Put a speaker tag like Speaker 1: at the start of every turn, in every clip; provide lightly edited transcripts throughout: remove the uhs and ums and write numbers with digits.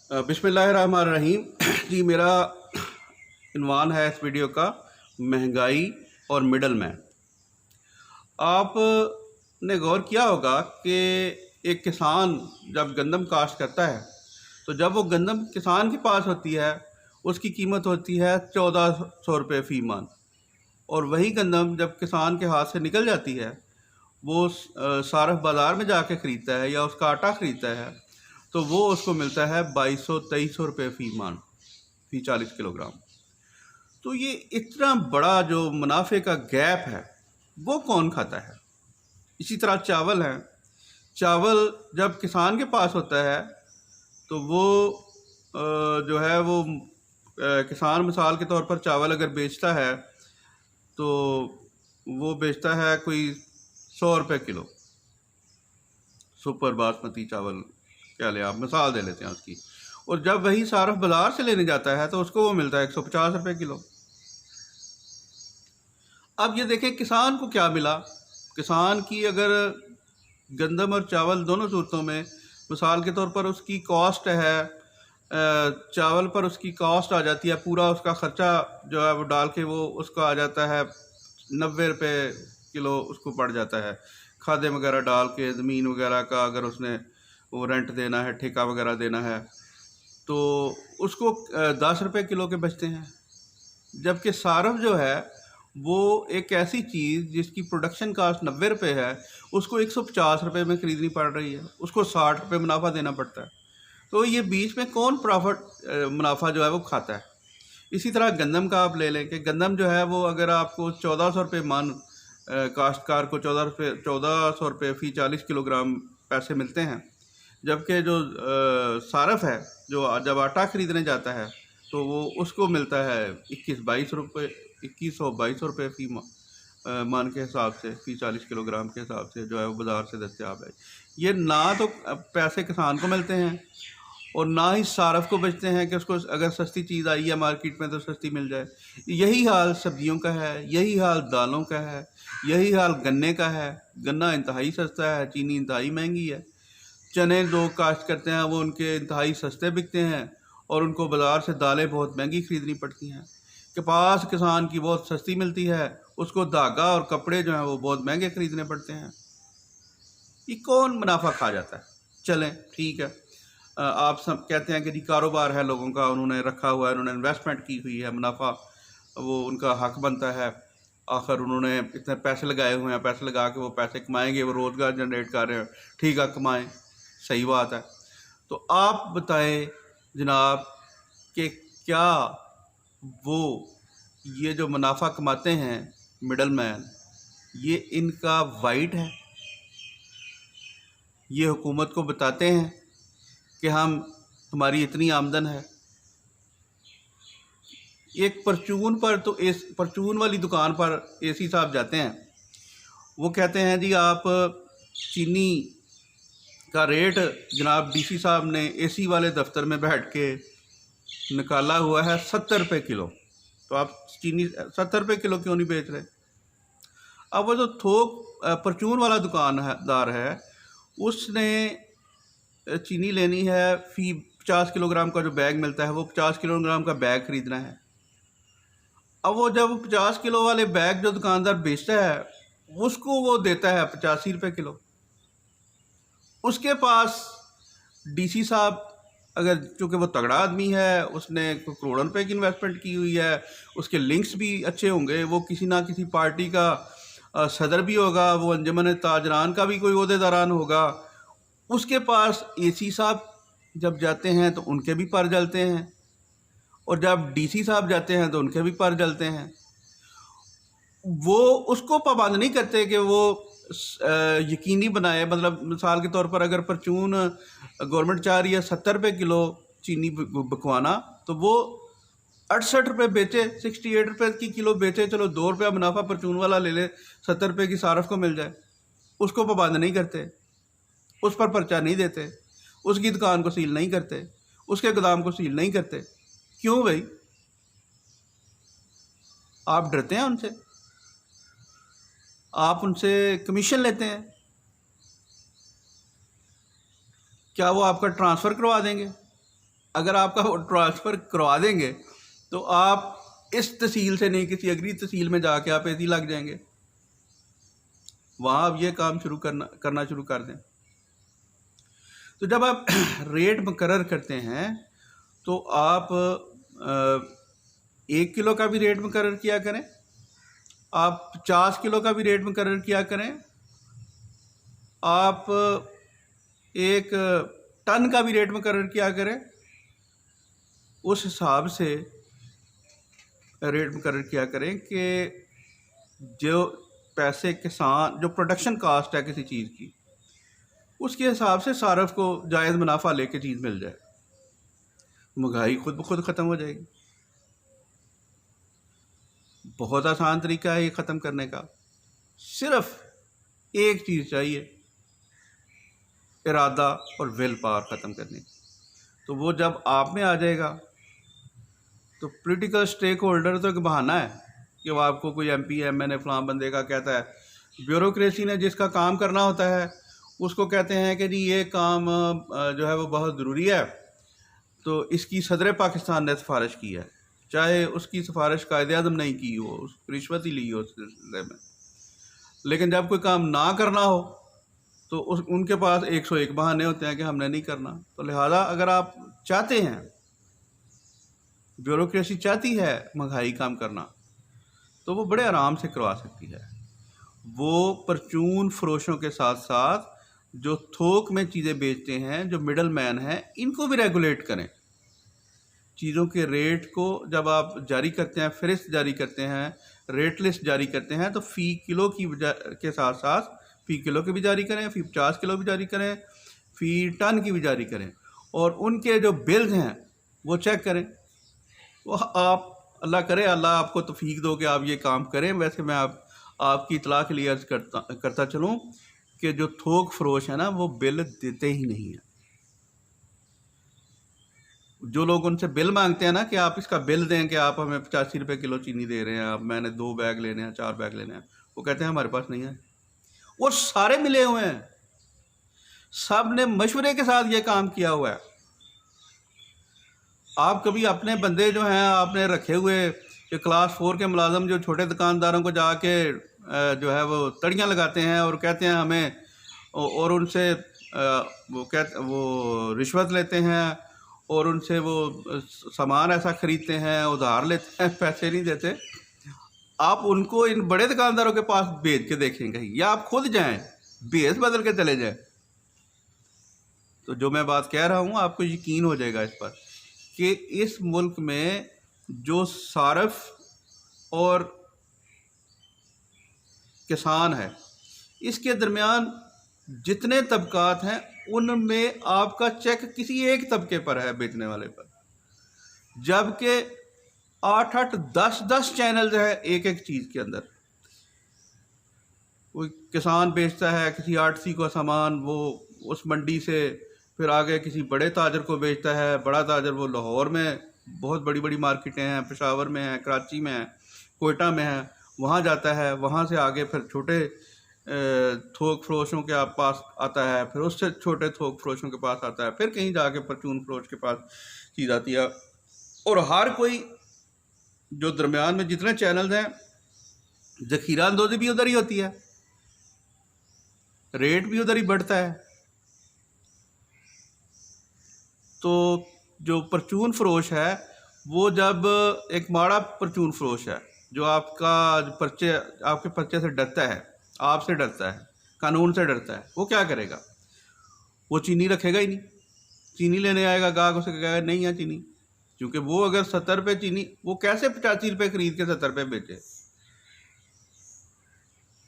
Speaker 1: बिस्मिल्लाहिर्रहमानिर्रहीम। जी, मेरा इन्वान है इस वीडियो का महंगाई और मिडल मैन। आपने गौर किया होगा कि एक किसान जब गंदम काश्त करता है तो जब वो गंदम किसान के पास होती है उसकी कीमत होती है 1400 रुपये फ़ी मन, और वही गंदम जब किसान के हाथ से निकल जाती है वो सारफ बाज़ार में जाके ख़रीदता है या उसका आटा ख़रीदता है तो वो उसको मिलता है 2200-2300 रुपये फ़ी मन, फ़ी 40 किलोग्राम। तो ये इतना बड़ा जो मुनाफे का गैप है वो कौन खाता है? इसी तरह चावल है। चावल जब किसान के पास होता है तो वो जो है वो किसान मिसाल के तौर पर चावल अगर बेचता है तो वो बेचता है कोई 100 रुपये किलो। सुपर बासमती चावल क्या ले, आप मिसाल दे लेते हैं उसकी, और जब वही सारफ बाज़ार से लेने जाता है तो उसको वो मिलता है 150 रुपये किलो। अब ये देखें किसान को क्या मिला। किसान की अगर गंदम और चावल दोनों सूरतों में मिसाल के तौर पर उसकी कॉस्ट है, चावल पर उसकी कॉस्ट आ जाती है, पूरा उसका ख़र्चा जो है वो डाल के वो उसका आ जाता है 90 रुपये किलो उसको पड़ जाता है। खादे वगैरह डाल के, ज़मीन वगैरह का अगर उसने वो रेंट देना है, ठेका वगैरह देना है, तो उसको 10 रुपये किलो के बचते हैं। जबकि सारफ जो है वो एक ऐसी चीज़ जिसकी प्रोडक्शन कास्ट 90 रुपये है उसको 150 रुपये में ख़रीदनी पड़ रही है, उसको 60 रुपये मुनाफा देना पड़ता है। तो ये बीच में कौन मुनाफा जो है वो खाता है? इसी तरह गंदम का आप ले लें कि गंदम जो है वो अगर आपको 1400 रुपये मन, काश्तकार को 1400 रुपये फ़ी 40 किलोग्राम पैसे मिलते हैं, जबकि जो सारफ है जो जब आटा ख़रीदने जाता है तो वो उसको मिलता है 21-22 रुपये, 2122 रुपये फ़ी मन के हिसाब से, फ़ी 40 किलोग्राम के हिसाब से जो है वो बाज़ार से दस्तयाब है। ये ना तो पैसे किसान को मिलते हैं और ना ही सारफ को बचते हैं कि उसको अगर सस्ती चीज़ आई है मार्केट में तो सस्ती मिल जाए। यही हाल सब्जियों का है, यही हाल दालों का है, यही हाल गन्ने का है। गन्ना इंतहाई सस्ता है, चीनी इंतहाई महंगी है। चने लोग काश्त करते हैं वो उनके इंतहाई सस्ते बिकते हैं और उनको बाज़ार से दालें बहुत महंगी ख़रीदनी पड़ती हैं। कपास किसान की बहुत सस्ती मिलती है, उसको धागा और कपड़े जो हैं वो बहुत महंगे ख़रीदने पड़ते हैं। ये कौन मुनाफा खा जाता है? चलें ठीक है, आप सब कहते हैं कि जी कारोबार है लोगों का, उन्होंने रखा हुआ है, उन्होंने इन्वेस्टमेंट की हुई है, मुनाफा वो उनका हक बनता है। आखिर उन्होंने इतने पैसे लगाए हुए हैं, पैसे लगा के वो पैसे कमाएंगे, वो रोज़गार जनरेट कर रहे हैं, ठीक है कमाएं, सही बात है। तो आप बताएं जनाब कि क्या वो ये जो मुनाफा कमाते हैं मिडल मैन, ये इनका वाइट है? ये हुकूमत को बताते हैं कि हम हमारी इतनी आमदन है? एक परचून पर तो परचून वाली दुकान पर एसी साहब जाते हैं, वो कहते हैं जी आप चीनी का रेट जनाब डीसी साहब ने एसी वाले दफ्तर में बैठ के निकाला हुआ है 70 रुपये किलो, तो आप चीनी 70 रुपये किलो क्यों नहीं बेच रहे? अब वो जो थोक परचून वाला दुकानदार है उसने चीनी लेनी है, फ़ी 50 किलोग्राम का जो बैग मिलता है वो 50 किलोग्राम का बैग ख़रीदना है। अब वो जब 50 किलो वाले बैग जो दुकानदार बेचता है उसको वो देता है 85 रुपये किलो। उसके पास डीसी साहब, अगर चूँकि वो तगड़ा आदमी है, उसने करोड़ों रुपए की इन्वेस्टमेंट की हुई है, उसके लिंक्स भी अच्छे होंगे, वो किसी ना किसी पार्टी का सदर भी होगा, वो अंजुमन ताजरान का भी कोई ओहदेदारान होगा, उसके पास एसी साहब जब जाते हैं तो उनके भी पर जलते हैं, और जब डीसी साहब जाते हैं तो उनके भी पर जलते हैं। वो उसको पाबंद नहीं करते कि वो यकीनी बनाए, मतलब मिसाल के तौर पर अगर परचून गवर्नमेंट चाह रही है 70 रुपये किलो चीनी बिकवाना, तो वो 68 रुपये बेचे, 68 रुपये की किलो बेचे, चलो 2 रुपया मुनाफा परचून वाला ले ले, 70 रुपये की सारफ को मिल जाए। उसको पाबंद नहीं करते, उस पर पर्चा नहीं देते, उसकी दुकान को सील नहीं करते, उसके गोदाम को सील नहीं करते। क्यों भाई? आप डरते हैं उनसे? आप उनसे कमीशन लेते हैं? क्या वो आपका ट्रांसफ़र करवा देंगे? अगर आपका वो ट्रांसफ़र करवा देंगे तो आप इस तहसील से नहीं किसी अगली तहसील में जाके आप ऐसे ही लग जाएंगे। वहाँ आप ये काम करना शुरू कर दें। तो जब आप रेट मुकर्रर करते हैं तो आप 1 किलो का भी रेट मुकर्रर किया करें, आप 50 किलो का भी रेट मुकर्रर किया करें, आप 1 टन का भी रेट मुकर्रर किया करें। उस हिसाब से रेट मुकर्रर किया करें कि जो पैसे किसान, जो प्रोडक्शन कास्ट है किसी चीज़ की, उसके हिसाब से सारफ को जायज़ मुनाफा लेके चीज़ मिल जाए। महंगाई खुद ब खुद ख़त्म हो जाएगी। बहुत आसान तरीका है ये ख़त्म करने का। सिर्फ एक चीज़ चाहिए, इरादा और विल पावर ख़त्म करने की। तो वो जब आप में आ जाएगा तो पॉलिटिकल स्टेक होल्डर तो एक बहाना है कि वो आपको कोई MP MN फलां बंदे का कहता है। ब्यूरोक्रेसी ने जिसका काम करना होता है उसको कहते हैं कि जी ये काम जो है वो बहुत ज़रूरी है, तो इसकी सदर पाकिस्तान ने सिफारिश की है, चाहे उसकी सिफारिश कायदे आज़म नहीं की हो, उस रिश्वत ही ली हो उस सिलसिले में। लेकिन जब कोई काम ना करना हो तो उनके पास 101 बहाने होते हैं कि हमने नहीं करना। तो लिहाजा अगर आप चाहते हैं, ब्यूरोक्रेसी चाहती है महंगाई कम करना, तो वो बड़े आराम से करवा सकती है। वो परचून फरोशों के साथ साथ जो थोक में चीज़ें बेचते हैं, जो मिडल मैन हैं, इनको भी रेगुलेट करें। चीज़ों के रेट को जब आप जारी करते हैं, फ़हरिस्त जारी करते हैं, रेट लिस्ट जारी करते हैं, तो फ़ी किलो की के साथ साथ फ़ी किलो की भी जारी करें, फ़ी 50 किलो भी जारी करें, फ़ी टन की भी जारी करें। और उनके जो बिल्स हैं वो चेक करें। वो आप, अल्लाह करे अल्लाह आपको तौफीक दो कि आप ये काम करें। वैसे मैं आपकी इतला के लिए अर्ज़ करता चलूँ कि जो थोक फरोश है ना, वो बिल देते ही नहीं हैं। जो लोग उनसे बिल मांगते हैं ना कि आप इसका बिल दें कि आप हमें 85 रुपये किलो चीनी दे रहे हैं, अब मैंने 2 बैग लेने हैं, 4 बैग लेने हैं, वो कहते हैं हमारे पास नहीं है। और सारे मिले हुए हैं, सब ने मशवरे के साथ ये काम किया हुआ है। आप कभी अपने बंदे जो हैं आपने रखे हुए, जो क्लास 4 के मुलाजम जो छोटे दुकानदारों को जाके जो है वो तड़ियाँ लगाते हैं और कहते हैं हमें, और उनसे वो रिश्वत लेते हैं और उनसे वो सामान ऐसा ख़रीदते हैं, उधार लेते हैं, पैसे नहीं देते। आप उनको इन बड़े दुकानदारों के पास भेज के देखेंगे, या आप खुद जाएं, भेस बदल के चले जाएं, तो जो मैं बात कह रहा हूँ आपको यकीन हो जाएगा इस पर कि इस मुल्क में जो सारफ और किसान है, इसके दरमियान जितने तबकात हैं उनमें आपका चेक किसी एक तबके पर है, बेचने वाले पर, जबकि 8-8 10-10 चैनल्स है एक एक चीज़ के अंदर। कोई किसान बेचता है किसी आड़ती को सामान, वो उस मंडी से फिर आगे किसी बड़े ताजर को बेचता है। बड़ा ताजर वो लाहौर में बहुत बड़ी बड़ी मार्केटें हैं, पेशावर में है, कराची में है, कोयटा में है, वहाँ जाता है। वहाँ से आगे फिर छोटे थोक फरोशों के पास आता है, फिर उससे छोटे थोक फरोशों के पास आता है, फिर कहीं जाके परचून फरोश के पास चीज़ आती है। और हर कोई जो दरमियान में जितने चैनल्स हैं, ज़ख़ीरा अंदोज़ी भी उधर ही होती है, रेट भी उधर ही बढ़ता है। तो जो परचून फरोश है वो जब एक माड़ा परचून फरोश है जो आपके पर्चे से डरता है, आपसे डरता है, कानून से डरता है, वो क्या करेगा? वो चीनी रखेगा ही नहीं। चीनी लेने आएगा गाहक, उसे कहेगा नहीं है चीनी, क्योंकि वो अगर 70 रुपये चीनी, वो कैसे 85 रुपये खरीद के 70 रुपये बेचे।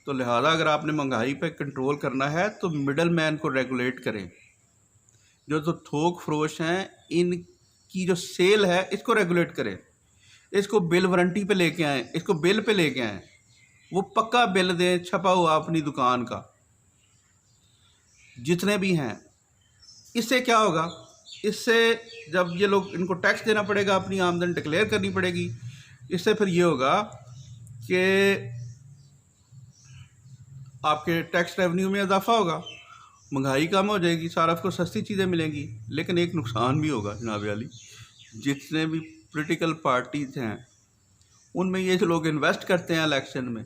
Speaker 1: तो लिहाजा अगर आपने महंगाई पे कंट्रोल करना है तो मिडल मैन को रेगुलेट करें। जो तो थोक फरोश हैं, इनकी जो सेल है इसको रेगुलेट करें। इसको बिल वारंटी पे लेके आएँ, इसको बिल पे लेके आएँ, वो पक्का बिल दें छपा हुआ अपनी दुकान का, जितने भी हैं। इससे क्या होगा? इससे जब ये लोग, इनको टैक्स देना पड़ेगा, अपनी आमदन डिक्लेयर करनी पड़ेगी। इससे फिर ये होगा कि आपके टैक्स रेवेन्यू में इजाफा होगा महंगाई कम हो जाएगी, सार्फ को सस्ती चीज़ें मिलेंगी। लेकिन एक नुकसान भी होगा जनाब वाली, जितने भी पॉलिटिकल पार्टीज हैं उनमें ये जो लोग इन्वेस्ट करते हैं इलेक्शन में,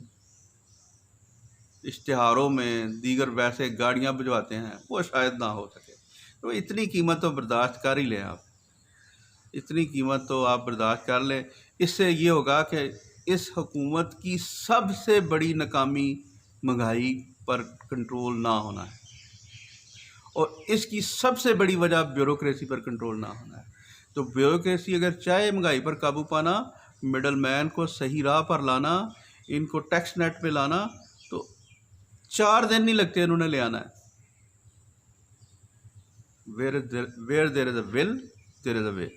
Speaker 1: इश्तिहारों में, दीगर वैसे गाड़ियाँ भिजवाते हैं, वो शायद ना हो सके। तो इतनी कीमत तो बर्दाश्त कर ही लें आप, इतनी कीमत तो आप बर्दाश्त कर लें। इससे ये होगा कि इस हुकूमत की सबसे बड़ी नाकामी महंगाई पर कंट्रोल ना होना है, और इसकी सबसे बड़ी वजह ब्यूरोक्रेसी पर कंट्रोल ना होना है। तो ब्यूरोक्रेसी अगर चाहे महंगाई पर काबू पाना, मिडल मैन को सही राह पर लाना, इनको टैक्स नेट पे लाना, तो 4 दिन नहीं लगते इन्होंने ले आना है। Where there is a will there is a way.